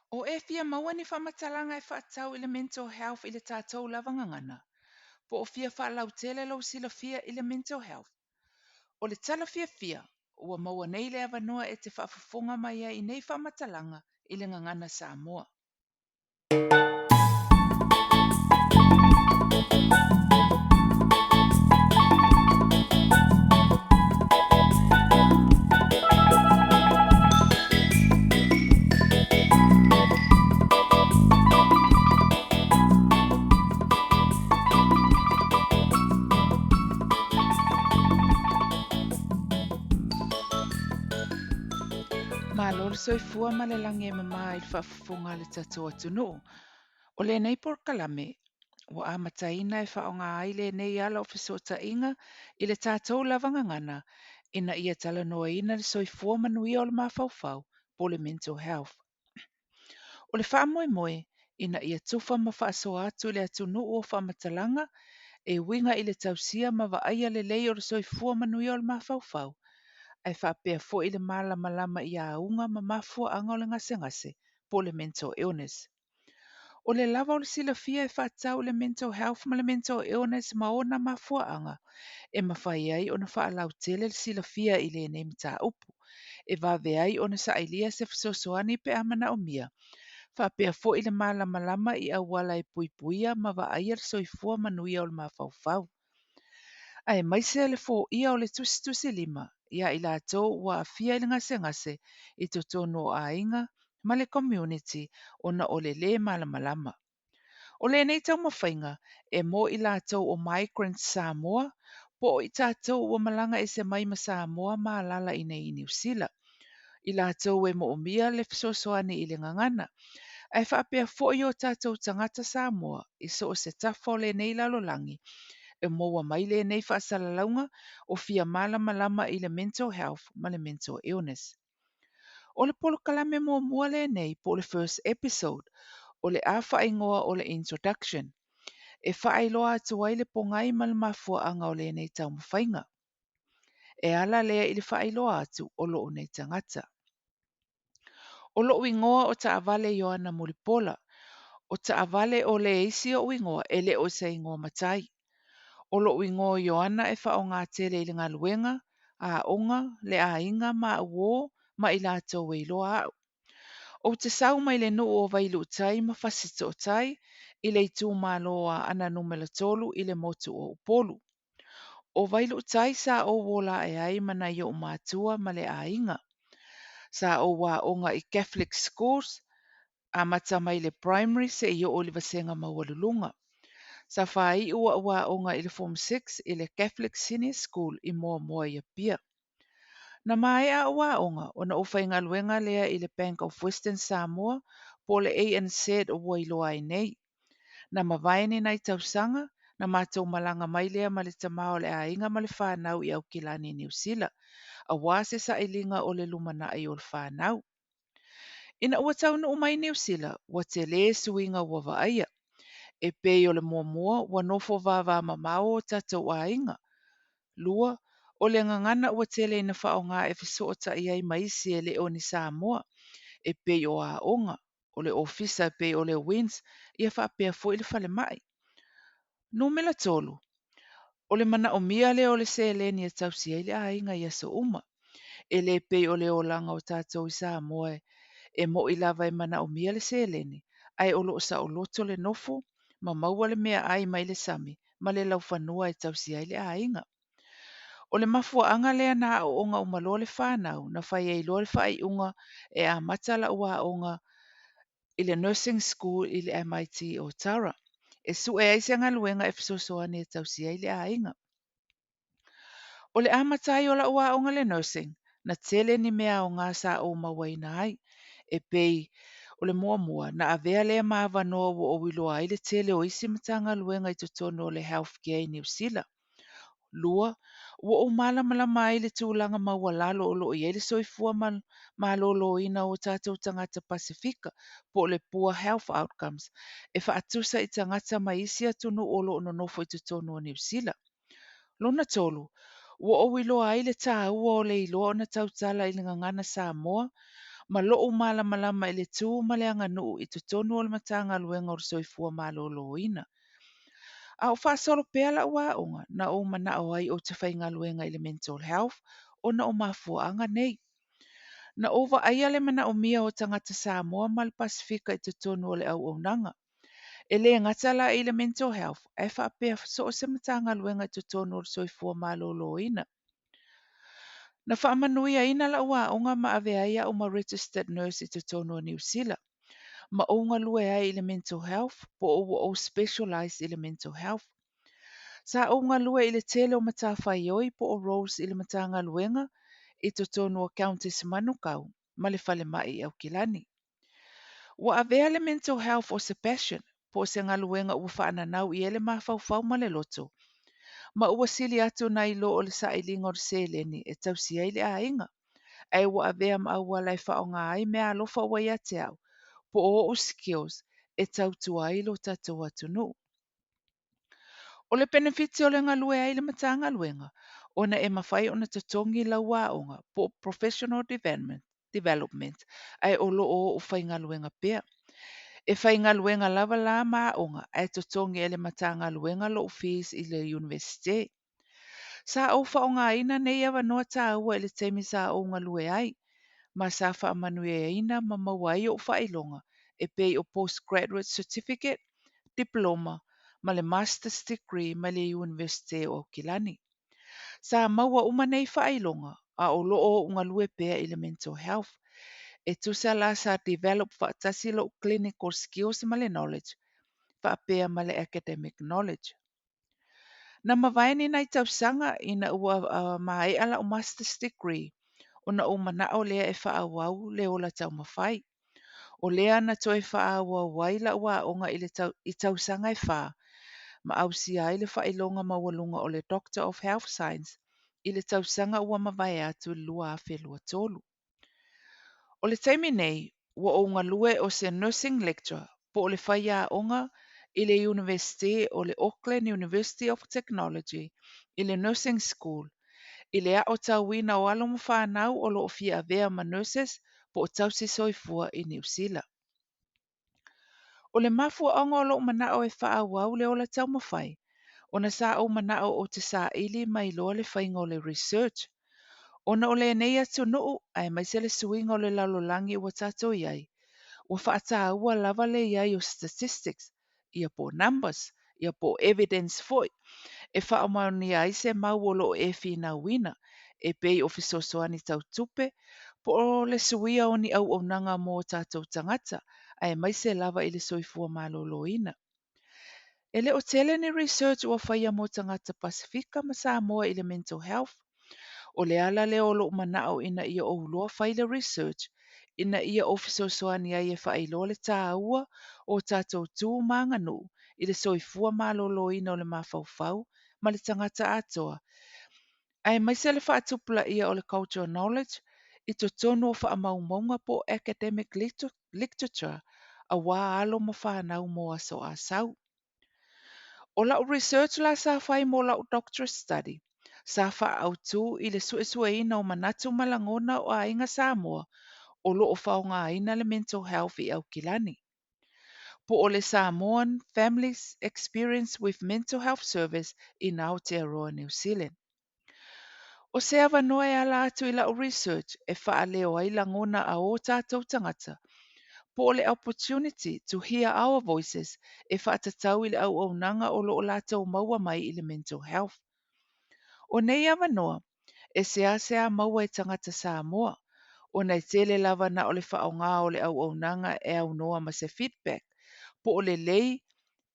O e fia maua ni whamatalanga e whaatau i le mental health i le tātou lavangangana. Po o fia whaalau tele lau sila fia i le mental health. O le tala fia fia, ua maua nei le avanoa e te whaafafonga mai ai i nei whamatalanga i le ngangana Samoa. Malo le soifua ma le langi e mama i le whaafafonga le tatou atunu. O le nei por kalame, ua amataina e whaonga ai le nei ala o fisota inga i le tātou lavangangana ina ia tala noa ina le soifua manuia o le mawhauwhau po le mental health. O le whaamoemoe ina ia tufa ma whaasoa atu le atunu o whaamatalanga e winga i le tausia ma waaia le lei o le soifua manuia o le mawhauwhau ai whaapea fo i le malama i a unga ma mafua anga o le ngase po le mental illness. O le lava o le silafia e whaatau le mental health ma le mental illness ma ona mafua anga e mawhai ai ona whaalau tele le silafia i le nei mta upu. E vave ai ona sa ailia se fisosoani pe amana o mia. Whaapea fo i le malama i awala e puipuia ma waaia le soifua manuia o le mawhauwhau. Ai mai se le fo ia o le tusi lima, ia i lātou ua afia i le ngase i to tono a inga ma le community ona o le malama. O le nei tau mawhainga e mo i lātou o Migrant Samoa, po i tātou ua malanga e se mai ma Samoa ma lala i nei i New Zealand. I lātou e mo umia le fisosoani i le ngangana. Ai whaapea fo i o tātou tangata Samoa i so o se tafo le nei lalolangi e moa mai le nei whaasalaunga o fia malama i le mental health ma le mental illness. O le polo kalame mua le nei po le first episode o le a whaingoa o le introduction. E whaailoa atu ai le pongai ma le mafua anga o le nei tau mawhainga. E ala lea i le whaailoa atu o lo o nei tangata. O lo ingoa o ta avale Ioana Molipola, o ta avale o le eisi o ingoa e le o se ingoa matai. O lo ingoa Ioana e wha o ngā tele i le ngaluenga, a onga, le a inga ma uo, ma i lātou e iloa au. O te sau mai le nuu o vailu tai ma fasito o tai, i le itu maloa ana numela tolu i le motu o upolu. O vailu tai sa o wola e ai mana i o mātua ma le a inga. Sa o wā onga i Catholic schools, a mata mai le primary se i o le vasenga mawalulunga. Sa whai ua onga i le Form 6 i le Catholic Senior School i moa i a pia. Na mai a ua onga o na uwhainga luenga lea i le Bank of Western Samoa po le ANZ o wailoa i nei. Na mawaini nai tausanga, na mātou malanga mai lea ma le tamao le a inga ma le whanau i au kilani New Zealand. A wase sa ilinga o le lumana i o le whanau. Ina ua taunu umai New Zealand, wa te le suinga ua waaia. E pei o le mua ua nofo vava mamao o tatou a inga. Lua, o le ngangana ua tele ina whao ngā e fisota i ai maisi e le o ni Samoa. E pei o a onga, o le ofisa e pei o le wins, ia whaapea fo i le whale mai. Numela tolu, o le mana o mia le o le se le ni a tausi ai le a inga ia so uma. E le pei o le o langa o tatou i Samoa e mo i lava e mana o mia le se le ni. Ai o loo sa o loto le nofo, ma maua le mea ai mai le sami, ma le lau whanua e tausi ai le a inga. O le mafua anga lea na o onga umalo le whanau, na whai e ilo le whai unga e a matala ua onga i le nursing school i le MIT o Tara. E su e aise anga luenga e fisosoani e tausi ai le a inga. O le amatai o la ua onga le nursing, na tele ni mea o ngā sa o mawaina ai, e pei o le mua na avea lea maava noa o wiloa ai le tele o isi matanga luenga i tutono o le healthcare i New Zealand. Lua, ua o malama ai le tūlanga mawalalo o loo i le soifua malolo ina o tātou tangata Pasifika po le poor health outcomes e whaatusa i tangata mai isi atunu o loo no nofo i tutono o New Zealand. Lona tolu, ua o wiloa ai le tā ua o le iloa o na tautala i le ngangana Samoa Ma lo'o malamalama i le tū ma le aganuu i totonu o le matagaluega o le soifua malōlōina. A o whaasolo pea la ua na o manao ai o te whaingaluenga i le mental health o na o mafuaanga nei. Na o aia le mana o mia o tangata Samoa ma le Pasifika i totonu o le au nanga. E le ngata la i le mental health, e whaapea so o se matangaluenga i totonu o le soifua malōlōina. Na whaamanui a ina la unga ma ave aia o ma registered nurse i totonu o New Zealand. Ma o ngā lue ai i le mental health, po o specialise i le mental health. Sa o ngā lue i le tele o matawhai oi po o roles i le matanga luenga i to tonu o Countess Manukau, ma le whale mai au kilani. Wa avea le mental health o se passion, po se ngā luenga ua whaananau i ele mawhauwhau ma le loto. Ma ua sili atu na ilo o le sa ilinga o le seleni e tausia i le ainga. Ai wa avea ma aua lai wha o ngā ai mea alofa ua ia te au, po o skills e tautua i lo tatou atu nuu. O le benefiti o le ngalue ai le matanga luenga, ona e mawhai ona tatongi la waonga po professional development ai o lo o whai ngaluenga pea. E whai ngaluenga lava la maonga ai tatongi e le matanga luenga lo fees i le university. Sa o whaonga ina nei awa noa ta ua i le teimi sa o ngalue ai, ma sa wha amanue ina ma mawai o whailonga e pei o postgraduate certificate, diploma, ma le master's degree ma le University o Kilani. Sa maua umanei whailonga a o loo unga lue pea i le mental health. E tusa la sa develop whaatasi lo clinical skills ma le knowledge, whaapea ma le academic knowledge. Na mawaini nai tausanga ina ua mai ala o master's degree, o na o manao lea e whaawau le ola tau mawhai. O lea na toi whaawau waila ua onga i tausanga e whaa, ma au si ai le whailonga mawalunga o le Doctor of Health Science i le tausanga ua mawai atu lua a whelua tolu. O le taimi nei, ua o ngā lue o se nursing lecturer po o le whaia onga i le University o le Auckland University of Technology i le Nursing School i le o tauina o alo mawhanau o lo o fia avea ma nurses po o tausi soifua i New Zealand. O le mafua onga o lo manao e whaawau le ola tau mawhai, ona sa o manao o te sa ili mai loa le whainga o le research. Ona o le nei atu nuu ai mai se le suinga o le lalolangi ua tato iai. Ua whaata ua lava le iai o statistics, ia po numbers, ia po evidence foi. E whaamauni ai se mau o lo e whina wina, e pei o fisosoani tau tupe, po o le suia o ni au o nanga mō tatou tangata, ai mai se lava i le soifua maloloina. E le o tele ni research ua whaia mō tangata Pasifika ma Samoa i le mental health. O le ala le olo manao ina ia o uloa whai le research, ina ia ofiso soani ai e whailo le tāua o tātou tū manganu i le soifua maloloina o le mawhauwhau ma le tangata atoa. Ai mai se le whaatupula ia o le cultural knowledge, i to tonu o whaamaumaunga po academic literature, a wā alo ma whanau mo aso asau. O lau research la sa whai mo lau doctorate study, sa wha au tū i le suesueina o manatu malangona o a inga Samoa, o lo o whaonga ina le mental health i au kilani. Po o le Samoan Families Experience with Mental Health Service in Aotearoa, New Zealand. O se awa noa e ala atu i lau research e wha leo ai langona a o tātou tangata, po o le opportunity to hear our voices e whaatatau i le au nanga o lo o lātou maua mai i le mental health. O nei awa noa, e sea maua e tangata Samoa, o nei tele lava na o le whaonga o le au nanga e au noa ma se feedback, po o le lei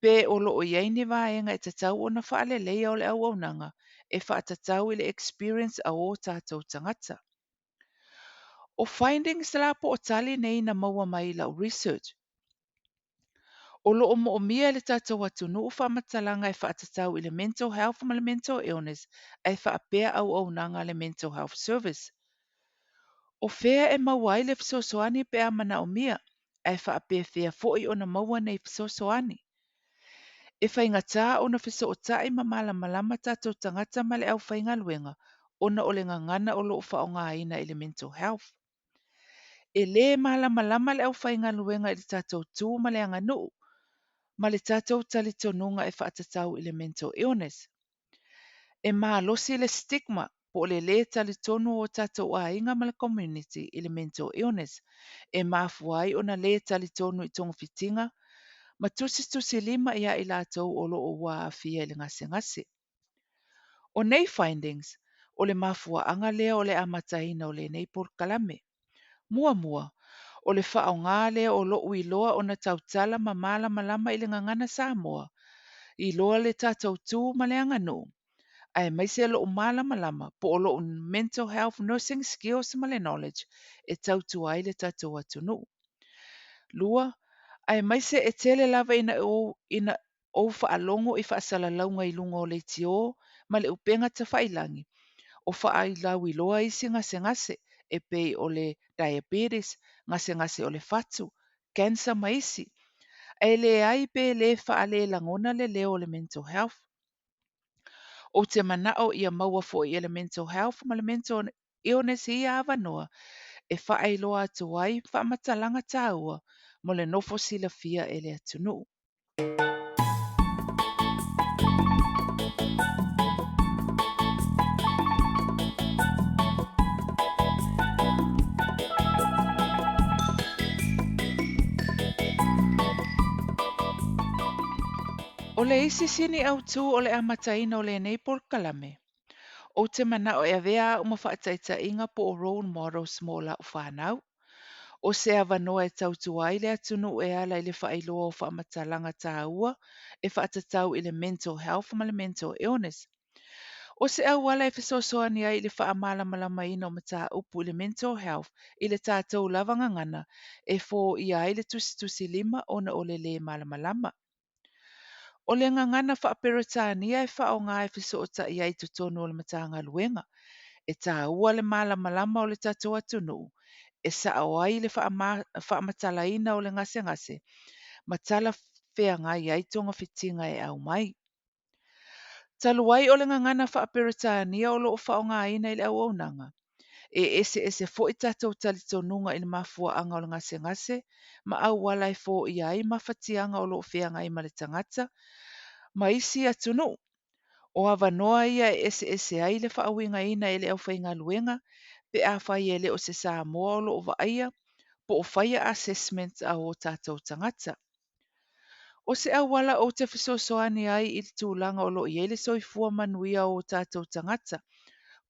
pe o lo o iaini vaenga e tatau o na whaale lei o le au nanga e whaatatau i le experience a o tātou tangata. O findings la po o tali nei na maua mai lau research. O lo o mo o mia le tātou atu nuu whamatalanga e whaatatau i le mental health ma le mental illness e whaapea au nanga le mental health service. O whea e mawai le fisosoani pe a mana o mia, e whaapea whea foi o na maua nei fisosoani. E whaingata o na fiso o tai ma malama tātou tangata ma le au whainga luenga, o na o le ngangana o lo o whaonga ina i le mental health. e lē malamalama le ʻaufaigaluega i le tatou tū ma le aganuu, ma le tatou talitonuga e whaatatau i le mental illness. E mālosi le stigma po o le lē talitonu o tatou aiga ma le community i le mental illness, e mafua ai ona lē talitonu i togofitiga, ma tusitusi lima ia i latou o loo ua afia i le gasegase. O nei findings, o le mafuaaga lea o le amataina o lenei polokalame. Muamua, o le whaaongā lea o loo iloa ona tautala ma malamalama i le ngangana Samoa, i loa le tātou tū ma le aganuu. Ai mai se loo malamalama po o loo mental health nursing skills ma le knowledge e tautu ai le tātou atunuu. Lua, ai mai se e tele lava ina o whaalongo i whaasalalaunga i lunga o le tio ma le upenga ta whailangi. O whaailau i loa isi ngase ngase e pei o le diabetes, ngase ngase o le fatu, cancer ma isi. E le ai pe le whaale langona le leo o le mental health. O te manao ia maua fo i le mental health ma le mental illness i awa noa e whaailoa atu ai whaamatalanga tāua mo le nofo sila fia e le atunu. O le isi sini au tū o le amataina o le nei polokalame. O te mana o e avea o mawhaataita inga po o role models mo la o whanau. O se awanoa e tautu ai le atunu e ala i le whaailoa o whaamatalanga tā ua e whaatatau i le mental health ma le mental illness. O se au wala e whesosoani ai i le whaamala malama ina o mata upu i le mental health i le tātou lavanga ngana e fō i ai le tusi lima o na ole le malamalama. O le ngangana whaaperetania e whaonga e whesoota i ai tutonu o le matanga luenga. E tā ua le malamalama o le tātou atunu. E sa o ai le whaamatalaina o le ngase ngase. Matala whea ngai ai tonga fitinga e au mai. Taluai o le ngangana whaaperetania o loo whaonga aina i le au aunanga. E ese fo i tātou talitonunga i le mafua anga o le ngase ngase. Ma au wala e fo i ai mawhatianga o loo whea ngai ma le tangata. Ma isi atunu. O awanoa ia e ese ai le whaawinga ina e le au whainga luenga. Pe a whai e le o se Samoa o loo waaia. Po o whaia assessment a o tātou tangata. O se awala o te whesosoani ai i le tūlanga o loo i ele soifua manuia o tātou tangata.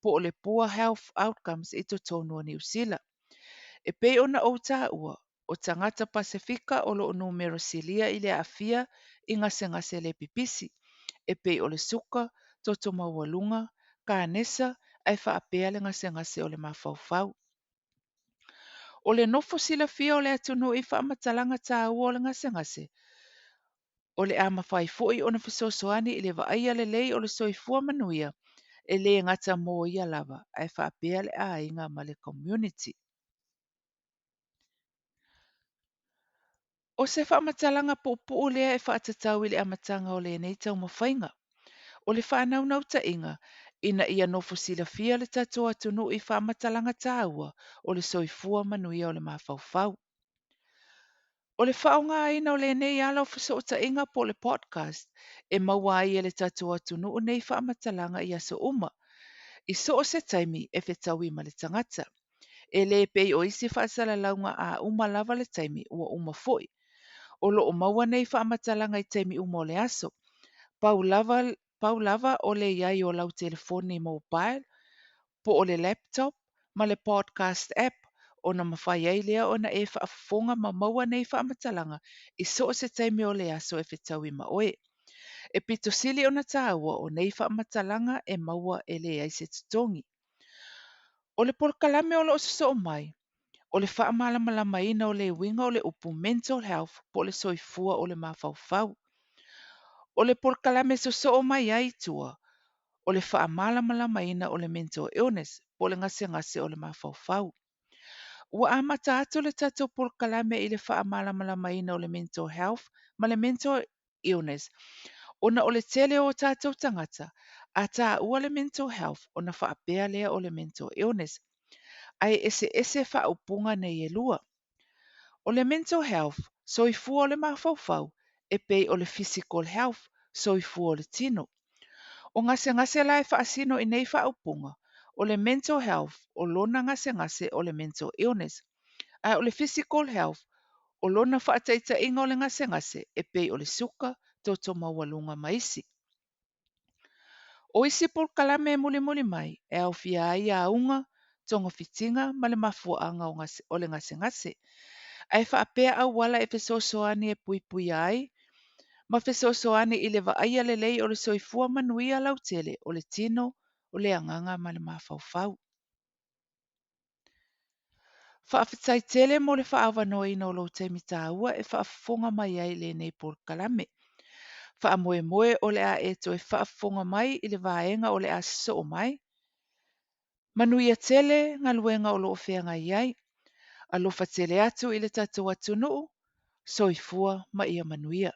Po o le poor health outcomes i to tonu o New Zealand. E pei ona o tā ua, o tangata Pasifika o loo numero silia i le afia i ngase le pipisi. E pei o le suka, toto mawalunga, ka nesa, ai whaapea le ngase o le mawhauwhau. O le nofo sila fia o le atunu i whamatalanga tā ua o le ngase. O le ama whai foi ona whesosoani i le waaia le lei o le soifua manuia, e le ngata mō ia lava, ai whaapea le a inga ma le community. O se whamatalanga po lea e whaatatau i le amatanga o le nei tau mawhainga. O le whanau nau ta inga, ina ia nofo sila fia le tato atunu i whamatalanga tāua o le soifua manuia o le mawhauwhau. O le whaonga aina o le nei ala o whaso inga po le podcast, e maua ai e le tato atunu o nei whamatalanga i aso uma. I so o se taimi e whetawi ma le tangata. E le pei o isi whaasala launga a uma lava le taimi ua uma foi. O lo o maua nei whaamatalanga i taimi uma o le aso. Pau lava o le iai o lau telefoni mobile, po o le laptop, ma le podcast app, o na mawhai ai lea o na e whaafonga ma maua nei whaamatalanga i so o se taimi o le aso e whetawi ma oe. E pito sili o na tāua o nei whaamatalanga e maua e le ai se tutongi. O le polokalame o lo so o mai, o le whaamalamalama ina o le winga o le upu mental health po le soifua o le mawhauwhau. O le polokalame so o mai ai tua, o le whaamalamalama ina o le mental illness po le ngase o le mawhauwhau. Ua amata atu le tatou polokalame i le whaamalamalama ina o le mental health ma le mental illness. Ona o le tele o tātou tangata, a tā ua le mental health o na whaapea lea o le mental illness. ai ese whaaupunga nei e lua. O le mental health, soifua o le mawhauwhau, e pei o le physical health, soifua o le tino. O ngase lai whaasino i nei whaaupunga, o le mental health, o lona ngase o le mental illness. Ai o le physical health, o lona whaataita inga o le ngase e pei o le suka, toto mawalunga maisi. O isi por kalame e muli mai, e au fia ai a unga, tonga fitinga, ma le mafuaanga o le ngase. Ai whaapea au wala e fesosoani e pui ai, ma fesosoani i le vaaia le lei o le soifua manuia lau tele o le tino o le anganga ma le mawhauwhau. Whaafetai tele mo le whaawanoa ina o lo te mitaua e whaafonga mai ai le nei por kalame. Whaamoe o le a e to e whaafonga mai i le vaenga o le a so o mai. Manuia tele ngā luenga o lo whenga iai. Alofa tele atu i le tatou atu nuu, soifua ma ia manuia.